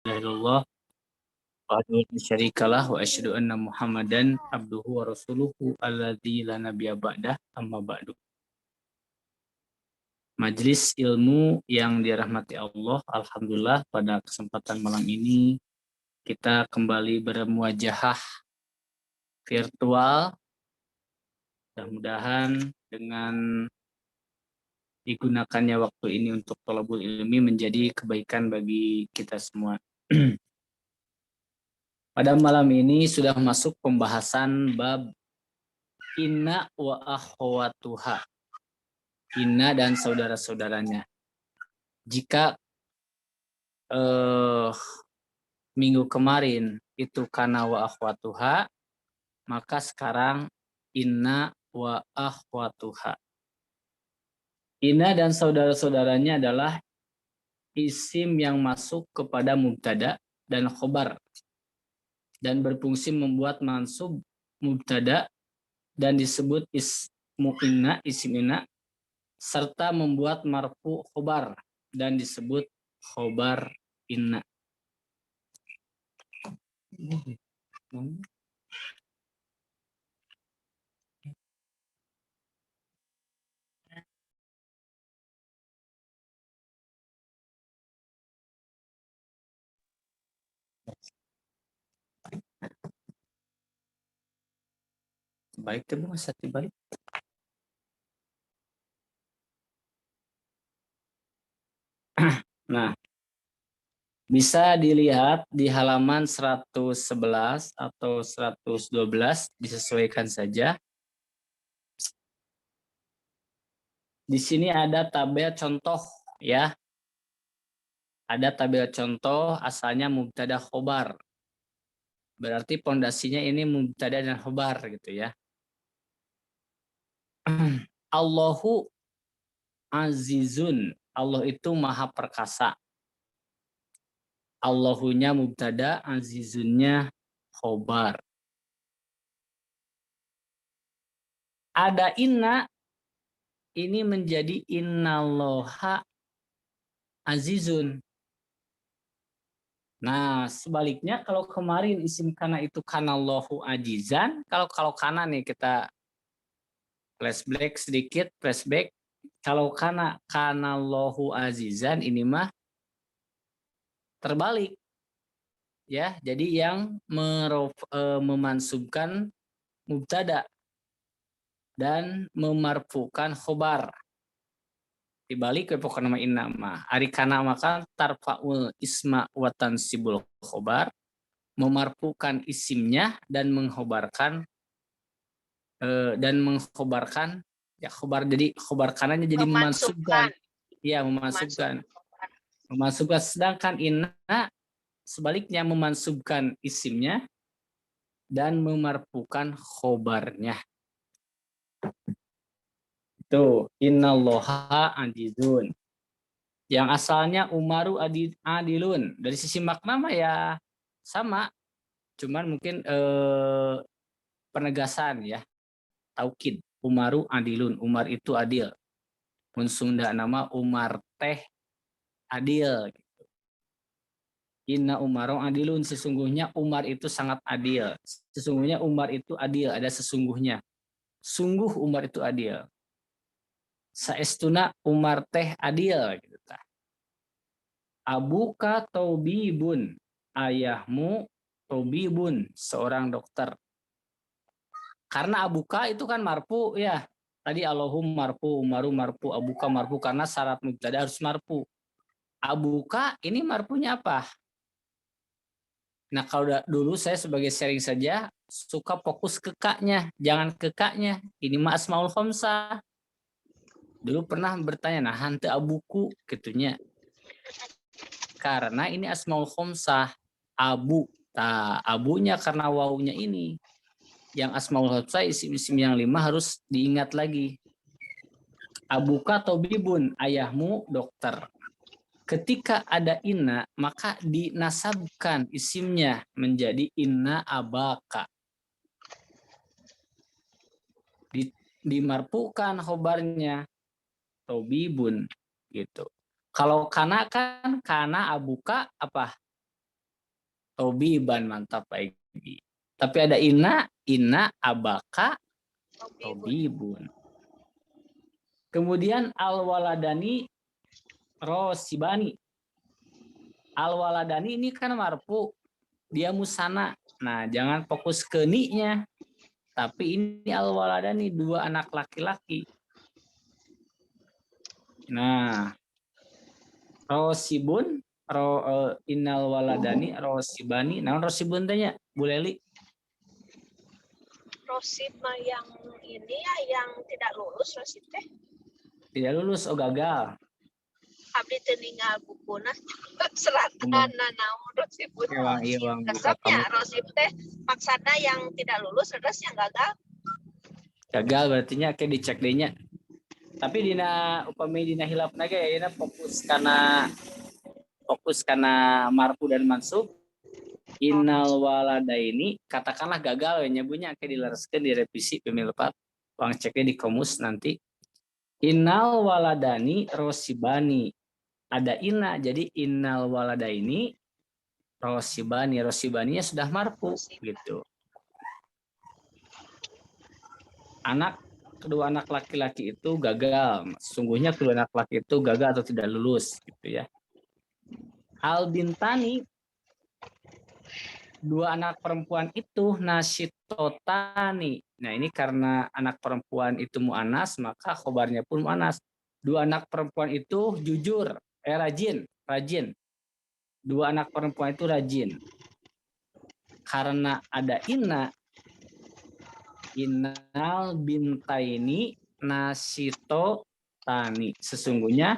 Alhamdulillah wa syarikalah wa asyhadu anna Muhammadan abduhu wa rasuluhu alladzi la nabiyya ba'dah amma ba'du. Majelis ilmu yang dirahmati Allah, alhamdulillah pada kesempatan malam ini kita kembali bermuajahah virtual. Mudah-mudahan dengan digunakannya waktu ini untuk thalabul ilmi menjadi kebaikan bagi kita semua. Pada malam ini sudah masuk pembahasan bab inna wa akhwatuha. Inna dan saudara-saudaranya. Jika minggu kemarin itu kana wa akhwatuha, maka sekarang inna wa akhwatuha. Inna dan saudara-saudaranya adalah isim yang masuk kepada mubtada dan khobar dan berfungsi membuat mansub mubtada dan disebut ismu inna, isim inna, serta membuat marfu khobar dan disebut khobar inna. Baik, terima kasih balik. Nah, bisa dilihat di halaman 111 atau 112, disesuaikan saja. Di sini ada tabel contoh ya. Ada tabel contoh asalnya mubtada khobar. Berarti pondasinya ini mubtada dan khobar gitu ya. Allahu azizun. Allah itu maha perkasa. Allahunya mubtada, azizunnya khobar. Ada inna, ini menjadi innallaha azizun. Nah, sebaliknya kalau kemarin isim kana itu kanallahu ajizan, kalau kana nih kita flashback sedikit, flashback. Kalau kanallahu azizan ini mah terbalik. Ya, jadi yang memansubkan mubtada dan memarfukan khobar. Dibalik ke pokok nama inna mah. Ari kana maka tarfaul isma wa tansibul khobar, memarfukan isimnya dan mengkhobarkan ya khobar, jadi khobar kanannya jadi memansubkan. Iya, memasukkan. Sedangkan inna sebaliknya memansubkan isimnya dan memarfukan khobarnya. Tuh, innallaha adizun. Yang asalnya Umaru adilun. Dari sisi makna mah ya sama. Cuman mungkin penegasan ya. Taukid. Umaru adilun. Umar itu adil. Mun Sunda nama Umar teh adil. Inna Umaru adilun. Sesungguhnya Umar itu sangat adil. Sesungguhnya Umar itu adil. Ada sesungguhnya. Sungguh Umar itu adil. Saestuna Umar teh adil gitu tah. Abuka tobibun, ayahmu tobibun, seorang dokter. Karena abuka itu kan marfu ya. Tadi Allahum marfu, Umaru marfu, abuka marfu karena syarat mubtada harus marfu. Abuka ini marfunya apa? Nah, kalau dulu saya sebagai sharing saja suka fokus ke kaknya, jangan ke kaknya. Ini mah asmaul khamsah. Dulu pernah bertanya, nah hante abuku gitunya. Karena ini asmaul khamsah, abu. Nah, abunya karena wawunya ini. Yang asmaul khamsah isim-isim yang 5 harus diingat lagi. Abuka tobibun, ayahmu dokter. Ketika ada inna, maka dinasabkan isimnya menjadi inna abaka. Dimarfukan khobarnya tobibun gitu. Kalau kana kan kana abuka apa? Tobiban, mantap Pak Egi. Tapi ada ina, abaka, tobibun. Kemudian al-waladani rosibani. Al-waladani ini kan marfu, dia musana. Nah, jangan fokus ke ni-nya. Tapi ini al-waladani, dua anak laki-laki. Nah, rosibun, innal waladani rosibani. Nah, rosibun tanya, Bu Leli. Rosib yang ini ya, yang tidak lulus Rosib teh. Tidak lulus, oh gagal. Abdi teu ninggal bukuna seratan naon Rosib. Iwang Resepnya Rosib teh maksana yang tidak lulus terus yang gagal. Gagal berarti nya kayak dicek dehnya. Tapi dina upami dina hilafna ge ayeuna fokus kana marfu dan mansub. Innal waladaini katakanlah gagal we nyebunya kayak dilereskeun direvisi pemilepat. Uang ceknya di komus nanti. Innal waladani rosibani. Ada ina jadi innal waladaini rosibani. Rosibaninya sudah marfu gitu. Kedua anak laki-laki itu gagal. Sungguhnya kedua anak laki itu gagal atau tidak lulus gitu ya. Al bintani, dua anak perempuan itu nasyitotani. Nah, ini karena anak perempuan itu mu'anas, maka khobarnya pun mu'anas. Dua anak perempuan itu jujur, rajin. Dua anak perempuan itu rajin. Karena ada innal bintaini nasito tani. Sesungguhnya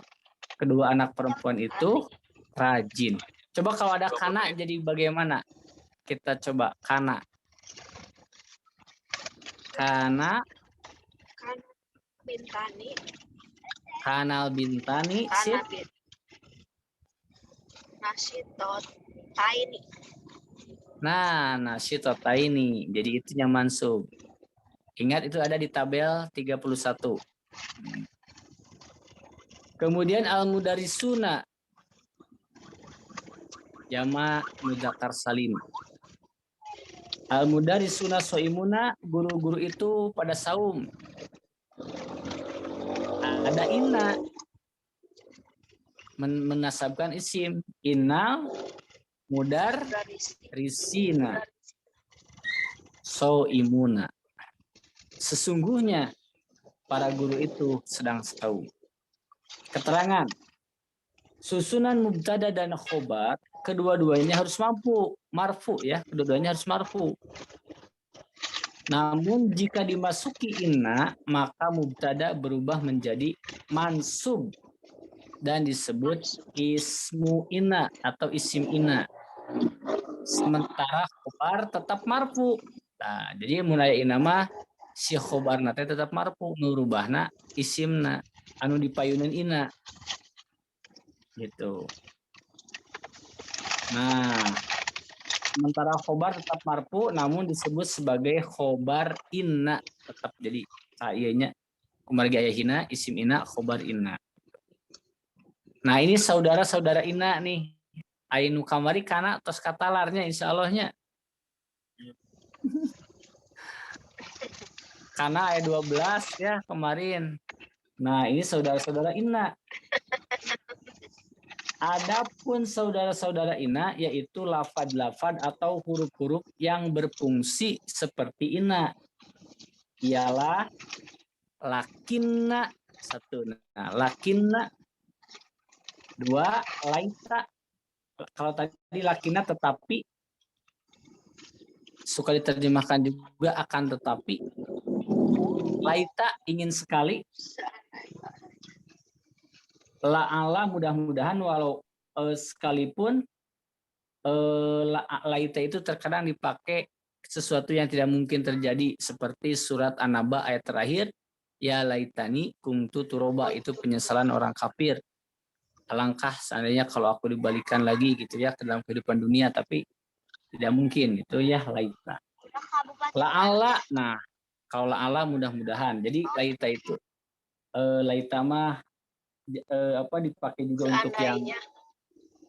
kedua anak perempuan itu rajin. Coba kalau ada kana jadi bagaimana? Kita coba kana. Kana bintani. Kanal bintani sip. Nasitot taini. Nah, nasito taini. Jadi itu yang mansub. Ingat itu ada di tabel 31. Kemudian al-mudarisuna jama' mudzakkar salim. Al-mudarisuna soimuna, guru-guru itu pada saum. Ada inna menasabkan isim. Inna mudar risina soimuna. Sesungguhnya para guru itu sedang saum. Keterangan. Susunan mubtada dan khobar, kedua-duanya harus marfu ya, kedua-duanya harus marfu. Namun jika dimasuki inna, maka mubtada berubah menjadi mansub dan disebut ismu inna atau isim inna. Sementara khobar tetap marfu. Nah, jadi mulai inna mah si khobarna teh tetap marfu, nurubahna isimna anu dipayuneun inna. Gitu. Nah, sementara khobar tetap marfu namun disebut sebagai khobar inna, tetap jadi kayaknya kumargi ayahina isim inna khobar inna. Nah, ini saudara-saudara inna nih. Ainu kamari kana tos katalarnya insyaallah-nya. Karena ayat 12 ya kemarin. Nah, ini saudara-saudara inna. Adapun saudara-saudara inna yaitu lafad-lafad atau huruf-huruf yang berfungsi seperti inna. Ialah lakinna, satu. Nah, lakinna. Dua, laita. Kalau tadi lakinna tetapi suka diterjemahkan juga akan tetapi. Laita ingin sekali. La'ala mudah-mudahan walau sekalipun laita itu terkadang dipakai sesuatu yang tidak mungkin terjadi seperti surat An-Naba ayat terakhir ya laitani kuntu turoba, itu penyesalan orang kafir. Alangkah seandainya kalau aku dibalikan lagi gitu ya ke dalam kehidupan dunia, tapi tidak mungkin itu ya laita. La'ala, nah kalau la'ala mudah-mudahan. Jadi laita itu laita mah dipakai juga seandainya. Untuk yang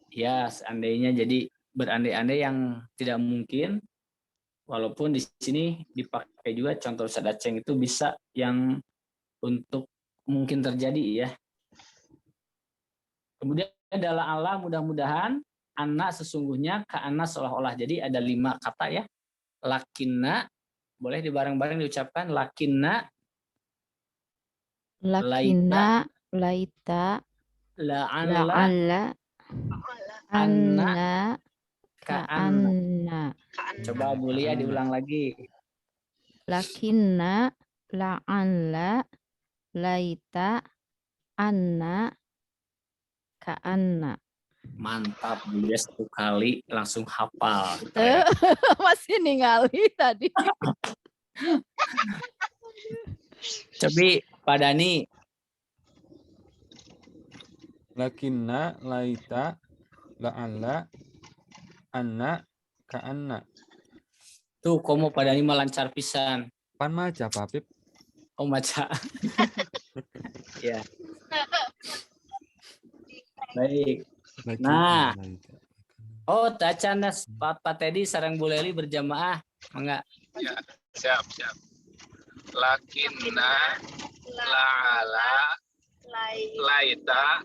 ya seandainya, jadi berandai-andai yang tidak mungkin, walaupun di sini dipakai juga contoh Ustaz Aceng itu bisa yang untuk mungkin terjadi ya. Kemudian adalah Allah mudah-mudahan, anak sesungguhnya, ke anak seolah-olah. Jadi ada 5 kata ya. Lakinna, boleh dibareng-bareng diucapkan. Lakinna, laita, Lakina laita la'alla, la'alla Allah. anna, anna ka'anna. ka'anna. Coba Bu Lia diulang lagi. Lakinna la'alla laita anna ka'anna. Mantap, Bu Lia 1 kali langsung hafal. Masih ningali tadi. Coba Pak Dani, Lakinna laita la'alla anna ka'anna. tuh komo Pak Dani melancar pisan. Pan maca Papip. Oh maca. Ya, baik. Lakinna Nah, laita. oh tacana Pak Teddy sareng Bu Leli berjamaah. Enggak. Ya, siap. Lakinna la'ala laita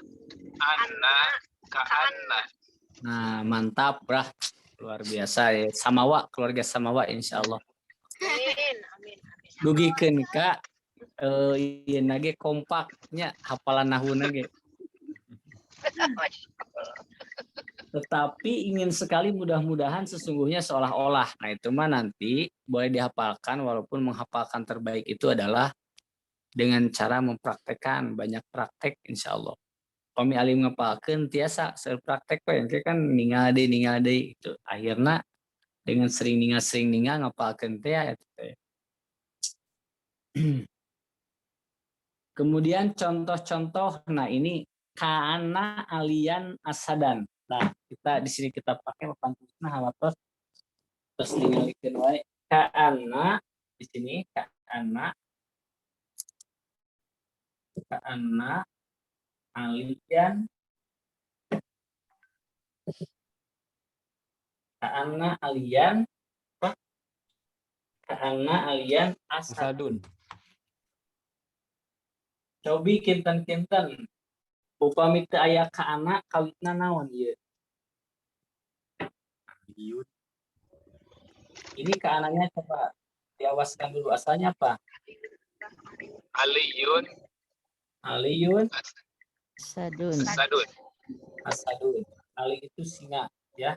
anna ka'anna. Nah, mantap, brah. Luar biasa ya. Samawa, keluarga Samawa insya Allah. Amin. Dugikeun Kak. Ieu nage kompaknya hafalan nahwu nage. Tetapi ingin sekali mudah-mudahan sesungguhnya seolah-olah. Nah, itu mah nanti boleh dihafalkan walaupun menghafalkan terbaik itu adalah dengan cara mempraktekkan, banyak praktek insya Allah. Kami alim ngapalkeun tiasa seueur praktek we engke kan ningal deui itu. Akhirna dengan sering ningal ngapalkeun teh eta teh. Kemudian contoh-contoh, nah ini kana alian asadan. Nah, kita di sini kita pakai papan tulisna halatos terus ningalikeun wae kana di sini kana alian apa? Kana alian asadun. Asadun. Cobi kinten-kinten upami teu aya kana kawitna naon ieu? Ini kaananya coba diawaskan dulu asalnya apa? Aliyun Aliyun Sadun. asadun. Ali itu singa ya.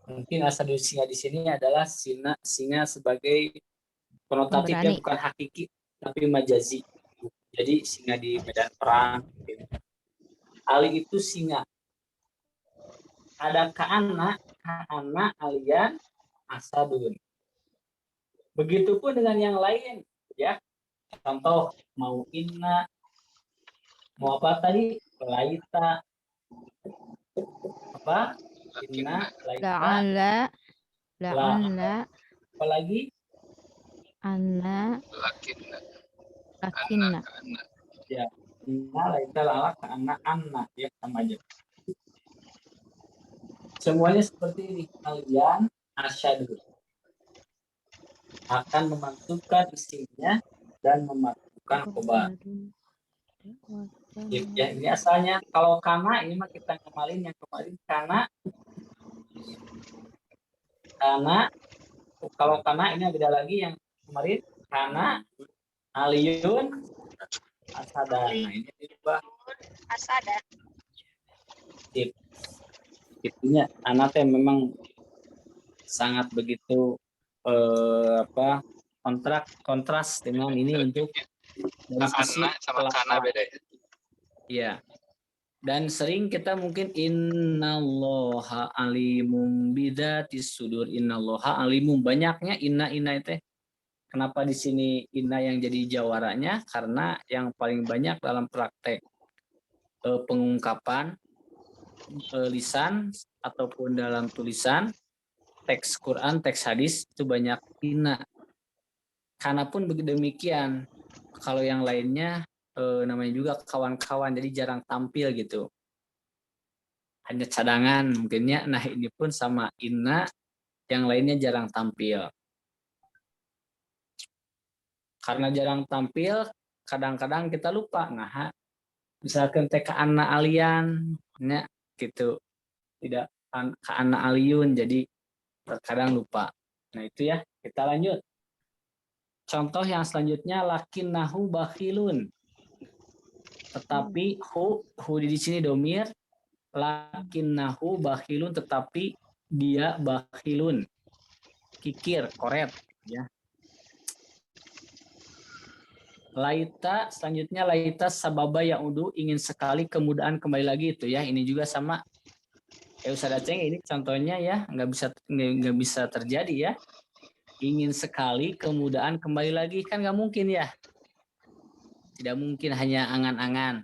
Mungkin asadun singa di sini adalah singa sebagai konotatifnya Pemberani. bukan hakiki tapi majazi. Jadi singa di medan perang. Ali itu singa. Ada kaana alian asadun. Begitupun dengan yang lain ya. Contoh mau inna, mau apa tadi? Laita, apa? Inna, laita, La'alla apa lagi? anna lakinna lakinna. ka'anna. Ya, inna, laita, lala, anna ya sama aja. Semuanya seperti ini. Kalian asyadu akan memasukkan isimnya dan memasukkan khobar. Ya, ini asalnya kalau kana ini mah kita kemarin kana kalau kana ini beda lagi yang kemarin kana aliyun asadan. Nah, ini dirubah Asadan. tip. Itunya anaknya memang sangat begitu kontras dengan ini untuk dari sisi Ka'anna sama kana beda ya. ya. Dan sering kita mungkin innallaha alimum bidatis sudur, innallaha alimum, banyaknya inna itu. Kenapa di sini inna yang jadi jawaranya? Karena yang paling banyak dalam praktek pengungkapan lisan ataupun dalam tulisan teks Quran, teks hadis itu banyak inna. Karena pun begitu demikian, kalau yang lainnya namanya juga kawan-kawan, jadi jarang tampil gitu. hanya cadangan mungkinnya. Nah ini pun sama inna, yang lainnya jarang tampil. Karena jarang tampil, kadang-kadang kita lupa. Nah, misalkan teh ka anna alian, nya gitu, tidak ka anna aliyun, jadi terkadang lupa. Nah itu ya, kita lanjut. Contoh yang selanjutnya, lakinnahu bakhilun. Tetapi hu di sini domir, lakinnahu bakhilun, tetapi dia bakhilun, kikir, koret, ya. Laita, selanjutnya laita sababa yaudu, ingin sekali kemudahan kembali lagi, itu ya. Ini juga sama Ustaz Aceh, ini contohnya ya, nggak bisa terjadi ya. Ingin sekali kemudahan kembali lagi, kan nggak mungkin ya. Tidak mungkin, hanya angan-angan,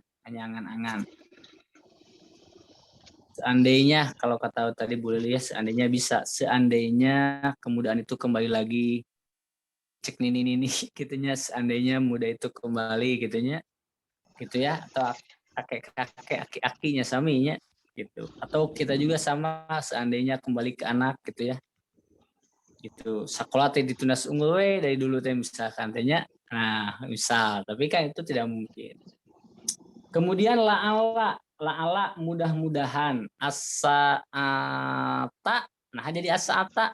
Seandainya, kalau kata tadi Bu Lili ya, seandainya bisa, seandainya kemudahan itu kembali lagi, cek nini gitunya, seandainya muda itu kembali gitunya, gitu ya, atau kakek akinya saminya gitu, atau kita juga sama, seandainya kembali ke anak gitu ya, gitu. Sekolah teh ditunas unggul we dari dulu teh misalkan tehnya, nah misal, tapi kan itu tidak mungkin. Kemudian la'ala mudah-mudahan, asa'ata, nah jadi asa'ata.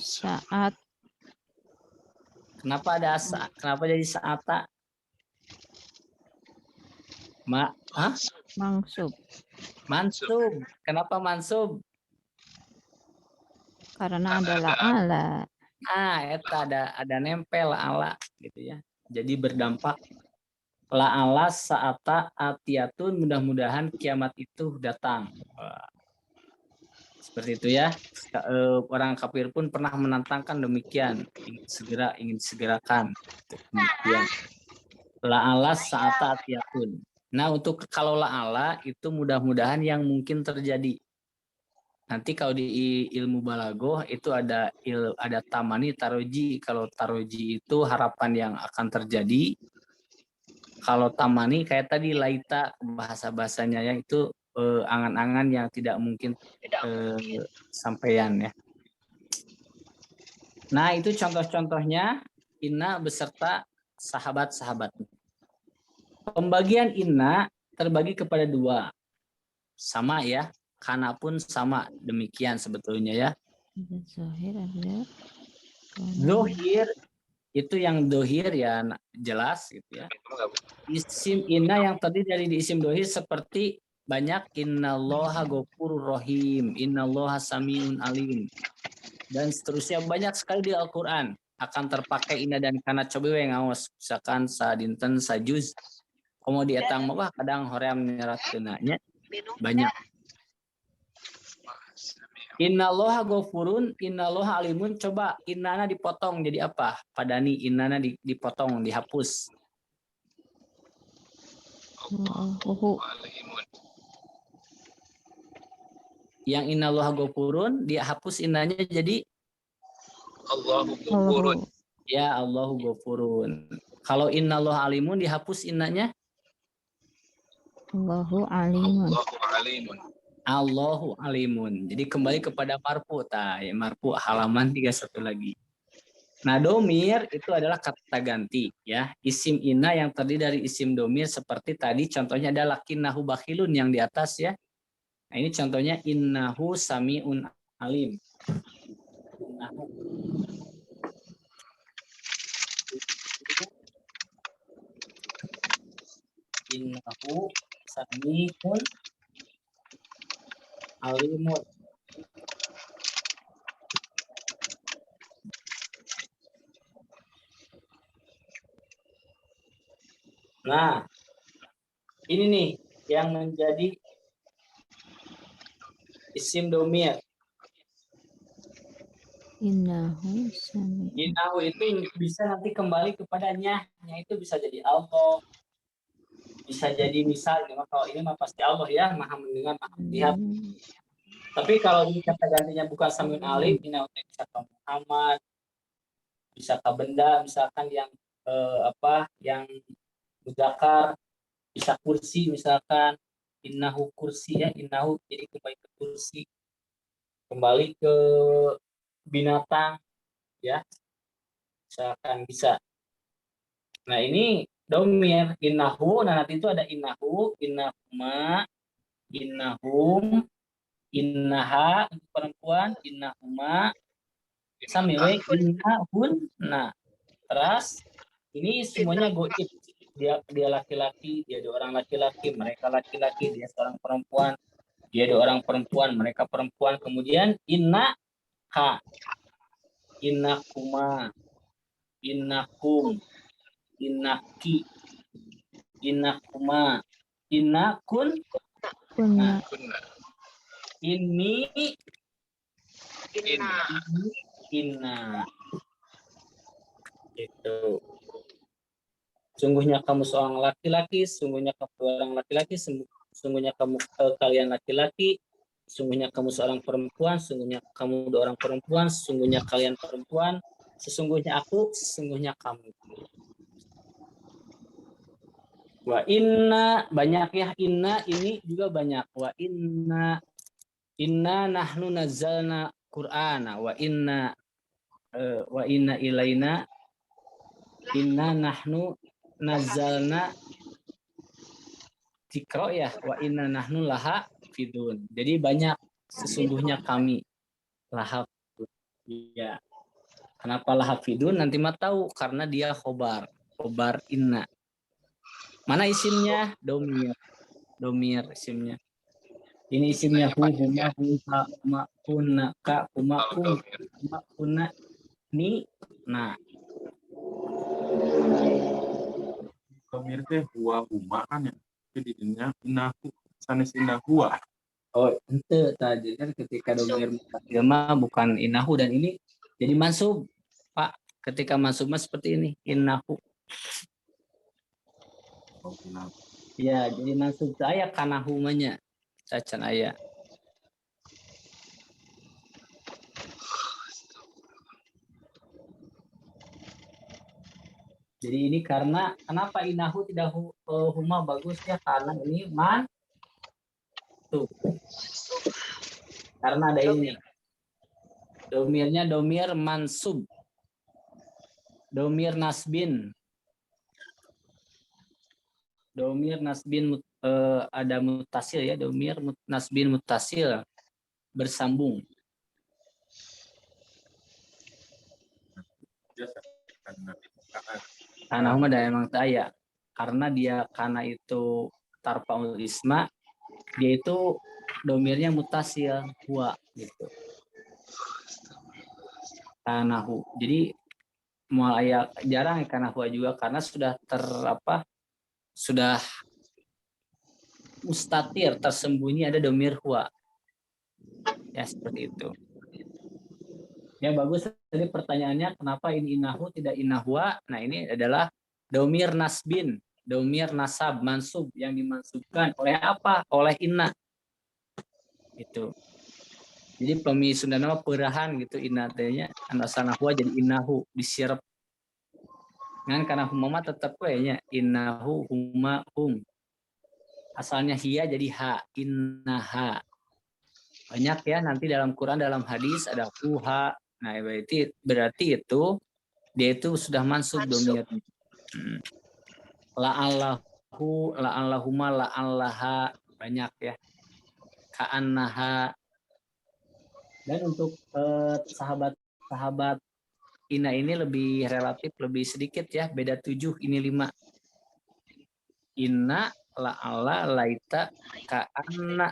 Saat Kenapa ada asa? Kenapa jadi sa'ata? mangsub Mansub. Kenapa mansub? karena ada la'ala. Eta ada nempel la'ala gitu ya. Jadi berdampak. La'ala sa'ata atiyatun, mudah-mudahan kiamat itu datang. Seperti itu ya. Orang kafir pun pernah menantangkan demikian, ingin segerakan. Demikian. La'ala sa'ata atiyatun. Nah, untuk kalau la'ala itu mudah-mudahan yang mungkin terjadi. Nanti kalau di ilmu balagoh itu ada tamani, taroji. Kalau taroji itu harapan yang akan terjadi. Kalau tamani kayak tadi laita, bahasa-bahasanya ya itu angan-angan yang tidak mungkin sampaian ya. Nah, itu contoh-contohnya inna beserta sahabat-sahabat. Pembagian inna terbagi kepada dua. Sama ya, kana pun sama demikian sebetulnya ya. Zohir ada. Zohir itu yang dohir ya jelas gitu ya. Isim inna yang tadi dari di isim dohir seperti banyak innallaha ghafurur rahim, innallaha samiun alim, dan seterusnya, banyak sekali di Al-Quran akan terpakai inna dan kana. Coba we ngaos misalkan sadinten sajuz komo di etang mah kadang hoream nyerat keunanya banyak. Innallaha ghafurun, innallaha alimun. Coba innana dipotong jadi apa? Padani innana dipotong, dihapus. Yang innallaha ghafurun dia hapus innanya jadi Allahu ghafurun. Ya Allahu ghafurun. Kalau innallaha alimun dihapus innanya Allahu alimun. Allahu alimun. Allahu alimun. Jadi kembali kepada marfu, ya marfu halaman 31 lagi. Nah, domir itu adalah kata ganti ya. Isim inna yang terdiri dari isim domir seperti tadi contohnya ada lakinnahu bakhilun yang di atas ya. Nah, ini contohnya innahu samiun alim. Innahu samiun alimun. Nah, ini nih yang menjadi isim domir. Innahu sami. Innahu itu bisa nanti kembali kepadanya. Itu bisa jadi Allah. Bisa jadi misalnya, kalau ini mah pasti Allah ya, maha mendengar, maha melihat. Tapi kalau ini kata gantinya bukan samiun alim, innahu bisa ke Muhammad, bisa ke benda, misalkan yang yang mudzakkar, bisa kursi misalkan, Innahu kursi ya, innahu jadi kembali ke kursi, kembali ke binatang ya, misalkan bisa. Nah ini domir innahu, nah nanti itu ada innahu, innahuma, innahum, innaha untuk perempuan, innahuma, samiwe innahun. Nah terus ini semuanya goib, dia laki-laki, dia dua orang laki-laki, mereka laki-laki, dia seorang perempuan, dia dua orang perempuan, mereka perempuan. Kemudian inna ha, innakuma, innakum, innaki, innakuma, innakun. Kunna. Kunna. Ini, Inna. inna. Itu. Sungguhnya kamu seorang laki-laki, sungguhnya kamu seorang laki-laki, sungguhnya kamu kalian laki-laki, sungguhnya kamu seorang perempuan, sungguhnya kamu dua orang perempuan, sungguhnya kalian perempuan, sesungguhnya aku, sesungguhnya kamu. Wa inna, banyak ya, inna ini juga banyak. Wa inna nahnu nazzalna Qur'ana wa inna ilaina, inna nahnu nazzalna dzikra ya, wa inna nahnu laha fidun. Jadi banyak, sesungguhnya kami laha ya. Kenapa laha fidun? Nanti mah tahu, karena dia khobar inna. Mana isimnya? Domir isimnya. Ini isimnya hu, huma, huma, huma, kunna, ka, huma, kum, huma, kunna, ni. Nah, Domir teh huwa huma kan ya. Jadi dinya inahu sanes inahua. oh ente tadi kan ketika domir mutasil mah bukan inahu, dan ini jadi mansub, Pak. Ketika mansub mah seperti ini, innahu. Oh, inahu. Ya, jadi mansub saya kana humanya. Cacan ayah. Jadi ini karena kenapa inahu tidak huma bagus ya, karena ini man tuh. Karena ada ini. Domirnya domir mansub. Domir nasbin. Domir nasbin ada mutasil ya, domir nasbin mutasil bersambung. Biasa karena Karena huma dan emang saya, karena dia karena itu tarfaul isma, dia itu domirnya mutasil huwa gitu. Kanahu. Jadi mulai jarang karena huwa juga, karena sudah sudah mustatir, tersembunyi ada domir huwa. Ya seperti itu. Ya bagus tadi pertanyaannya, kenapa ini inahu tidak inahwa? Nah ini adalah domir nasbin, domir nasab, mansub, yang dimansubkan oleh apa? Oleh inna. Itu. Jadi pemi Sunda nama perahan gitu, inna tanya anak sanahwa jadi inahu disirep. Kan karena humama tetap kayaknya innahu huma hum. Asalnya hiya jadi ha, innaha. Banyak ya nanti dalam Quran, dalam hadis ada huha. Nah berarti itu dia itu sudah mansub domir. La'allahu, la'allahuma, la'allaha, banyak ya. Ka'annaha. Dan untuk sahabat Ina ini lebih relatif, lebih sedikit ya, beda 7, ini 5. Inna, la'alla, laita, ka'anna.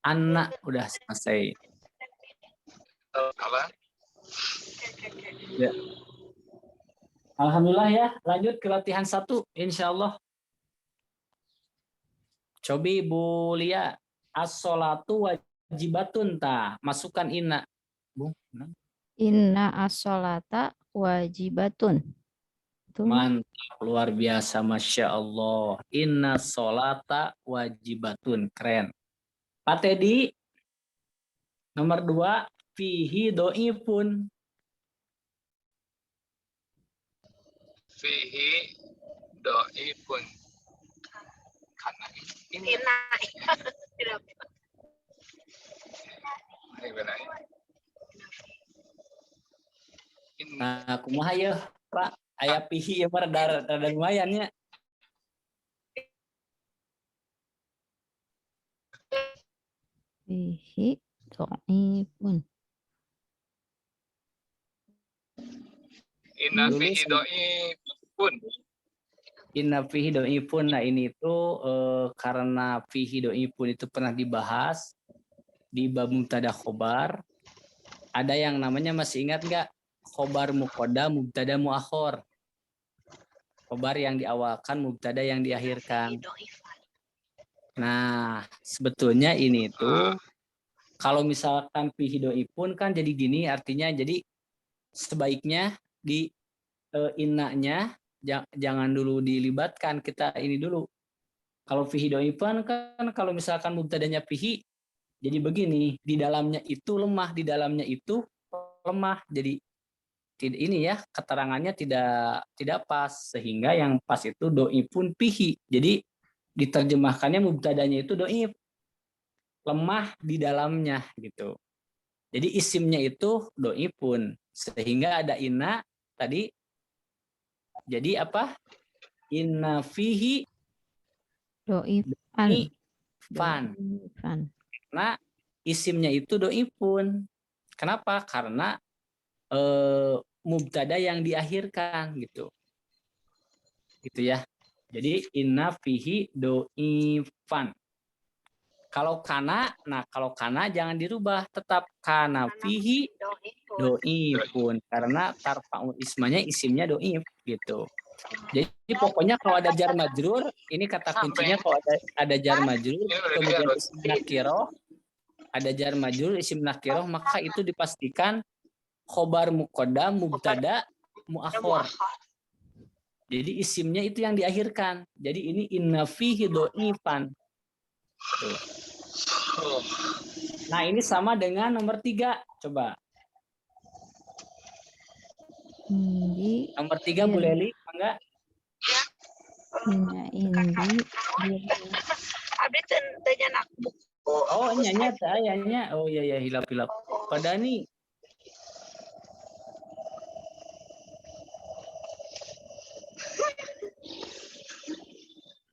Anna udah selesai. Ala. Ya. Alhamdulillah ya, lanjut ke latihan 1, insya Allah. Cobi Bu Lia, as-sholatu wajibatun ta, masukkan inna. Bu, Inna as-sholata wajibatun. Betul. mantap, luar biasa, Masya Allah. Inna sholata wajibatun, keren. Pak Teddy, nomor 2, fihi do'ifun. Fihi do'ifun. Karena Ina. Tidak. Ini benar. In Nah, kumaha ya, Pak? Aya pihi ya mah rada lumayan ya. Fihi dhaifun. inna Dulu fihi dhaifun. Inna fihi do'ifun. Nah ini itu karena fihi do'ifun itu pernah dibahas di bab mubtada khobar. Ada yang namanya masih ingat nggak? Khobar muqaddam, mubtada muakhor. Khobar yang diawalkan, mubtada yang diakhirkan. Nah sebetulnya ini itu kalau misalkan fihi do'ifun kan jadi gini, artinya jadi sebaiknya di innanya jangan dulu dilibatkan, kita ini dulu. Kalau fihi do'ifan kan kalau misalkan mubtadanya fihi, jadi begini, di dalamnya itu lemah, di dalamnya itu lemah. Jadi tidak ini ya, keterangannya tidak pas, sehingga yang pas itu do'ifun fihi. Jadi diterjemahkannya mubtadanya itu do'if, lemah di dalamnya gitu. Jadi isimnya itu do'ifun, sehingga ada inna tadi. Jadi apa? Inna fihi Dhaifan. do'ifan. Dhaifan. Karena isimnya itu do'ifun. Kenapa? Karena mubtada yang diakhirkan gitu. Gitu ya. Jadi inna fihi do'ifan. Kalau kana jangan dirubah, tetap kana fihi do'ifun. Karena tarfa'ul ismanya isimnya do'if gitu. Jadi pokoknya kalau ada jar majrur, ini kata kuncinya kalau ada jar majrur, kemudian isim nakiroh, ada jar majrur, isim nakiroh, maka itu dipastikan khobar muqaddam, mubtada, muakhor. Jadi isimnya itu yang diakhirkan. Jadi ini inna fihi do'ifan. Tuh. Nah ini sama dengan nomor 3. Coba. Indi. Nomor 3 Bu Leli, enggak? Indi. Abdi teu nyanak buku. Oh, nyanya tayanya. Oh iya hilap. Pada nih.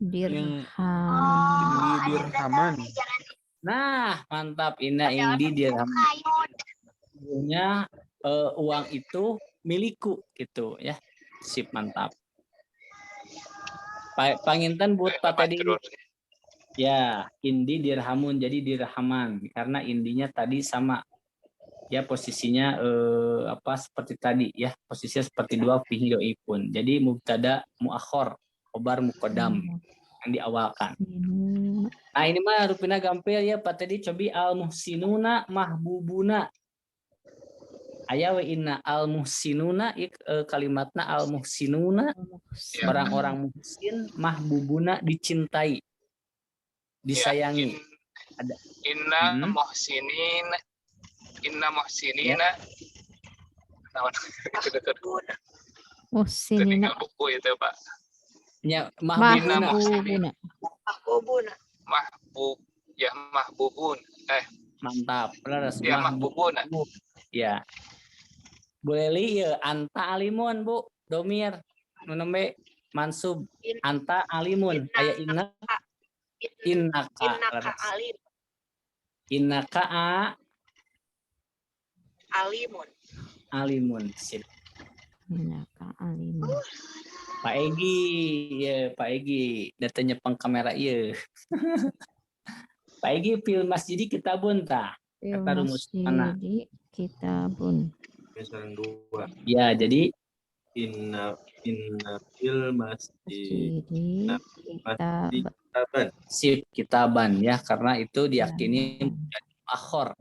Dirham. Ini dirhaman. Nah, mantap. Inna indi dirham. Sebenarnya uang itu milikku gitu ya. Sip, mantap. Panginten buat Pak tadi. Ya, indi dirhamun, jadi dirhaman karena indinya tadi sama. Ya posisinya seperti tadi ya, posisinya seperti dua fihi do'ifun. Jadi mubtada muakhor, khobar muqaddam yang diawalkan. Nah, ini mah rupina gampil ya Pak tadi. Cobi al muhsinuna mahbubuna. Aya wa inna al muhsinuna kalimatna al muhsinuna, orang-orang muhsin, mahbubuna dicintai, disayangi. Ada inna muhsinina Muhsinina. buku itu Pak. Ya, Mahbubuna. Mahbubun. Mantap. Benar. Ya mahbubun. Ya. Boleh li ya anta alimun Bu, domir nu nembe mansub anta alimun aya innaka alim. Innaka alimun. Sip. Innaka alimun. Pak Egi, ya Pak Egi, datanya pang kamera iya. Pak Egi fil masjidi kitabun tah. Kata rumus mana? Masjidi kitabun. Misalnya 2. Ya, jadi Inna fil masjid. Masjidi Kitaban. sip kitaban ya, karena itu diyakini menjadi akhor.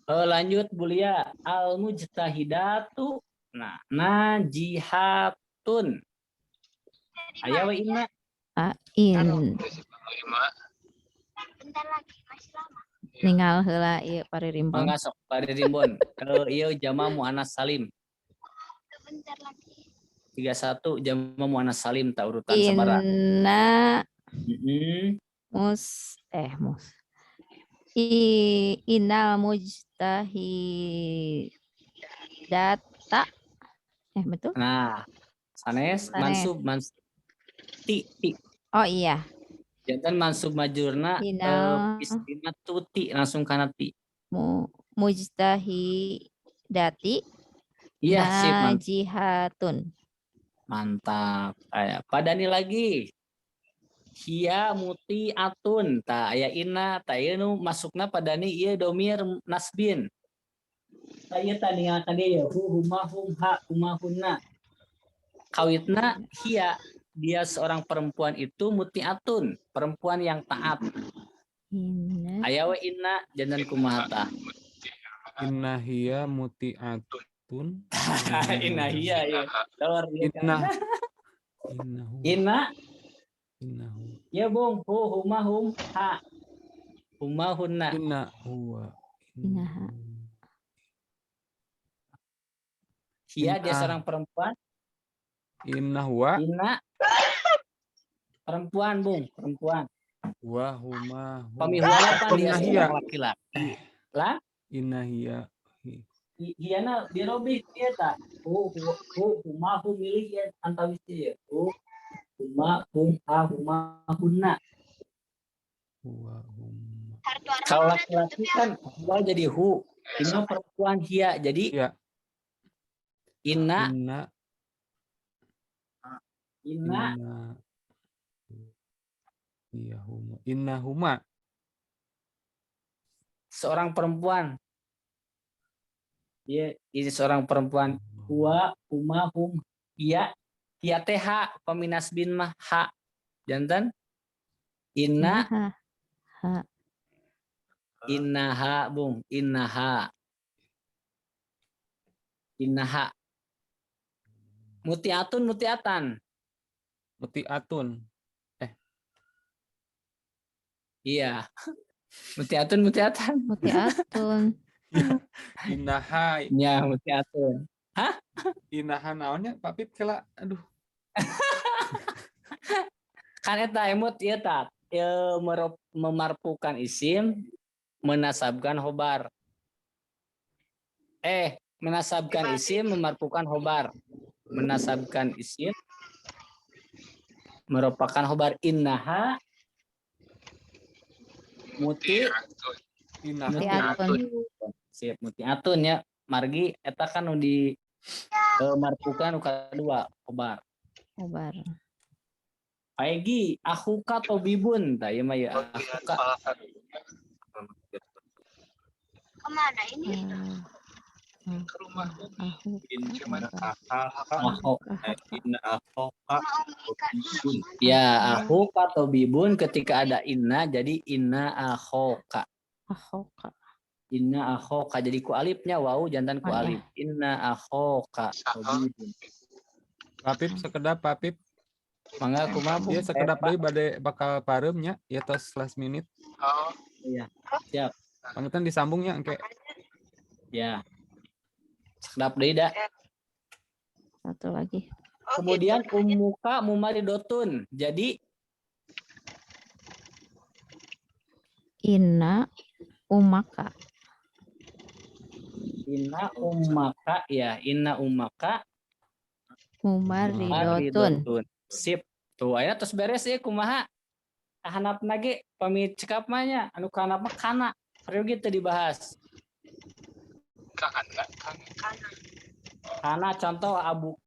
Lanjut Bulia, al mujtahidatu. Nah, najihatun. Aya wa inna. Ain. Bentar lagi, masih lama. Ningal heula ieu paririmbun. Mangga sok paririmbun. Ieu jama muannas salim. Bentar lagi. 31 jama muannas salim ta urutan sabaraha. Inna mus inal mujtahidata. Betul? Nah, sanes mansub ti. Oh iya. Jantan mansub majurna Inal istilah tuti langsung kana ti. mujtahidati Iya, sip, najihatun. mantap. Aya padani lagi. Hia muti atun ta aya inna ta ieu nu masukna padani ieu domir nasbin. Ta ieu tadi ngakan dia huma hum ha huma hunna. Kawitna hia dia seorang perempuan itu muti atun, perempuan yang taat. Inna Aya we inna jantan kumaha tah. Inna hiya muti'atun. Inna hia ya. Luar biasa. Innahu. Inna Innahu. ya bung huma hum ha huma hunna. Inna huwa. Innaha. Hia dia seorang perempuan. Inna huwa. Inna perempuan bung, perempuan. Wa huma. Pemihuana kan dia Inna hiya. seorang laki-laki. Lah, Inna hiya. hiana dirobik ieu tah. Huma hum milih ieu antawis ieu. Huma hum ha huma hunna. Wa huma. Kalau laki-laki kan huwa jadi hu. Ini mah perempuan hia. Jadi Ya. inna Inna. Iya huma. Inna huma. seorang perempuan. Iya, ini seorang perempuan. Huwa huma hum hia. Hia teh ha peminas bin mah ha. Jantan inna ha innaha bung innaha mutiatun mutiatan. Muti'atun. Iya. Mutiatun mutiatan. mutiatun. Innaha. Ya mutiatun. Innaha naonnya Pak Pip kela. Aduh. Kan eta emut ieu tah memarpukan isim menasabkan khobar. Menasabkan isim memarpukan khobar. Menasabkan isim merupakan khobar innaha Mutiatun. Siap mutiatun ya. Margi eta kan nu di marpukan nu kadua khobar. Obar. Paegi akhuka tobibun tah ieu mah ya akhuka. Kemana ini? Ke rumah Ya, akhuka tobibun ketika ada inna jadi inna akhoka. Akhoka. Inna akhoka jadi ku alifnya wau jantan ku alif. Inna akhoka tobibun. Pak Pip sekedap Pak Pip. Mangga kumaha Dia sekedap deui bade bakal pareumnya ya tos last minute. Oh, iya. Siap. Pangetan disambungnya engke. Ya. Sekedap deui da. Satu lagi. Kemudian ummuka mumaridotun. Jadi Inna umaka. inna ummaka ya, inna ummaka Mumaridotun. Sip. Tuh aya tos beres ya kumaha. Kahanapna ge pami cekap mah nya anu kahanap mah kana. Periogi teu dibahas. Kana contoh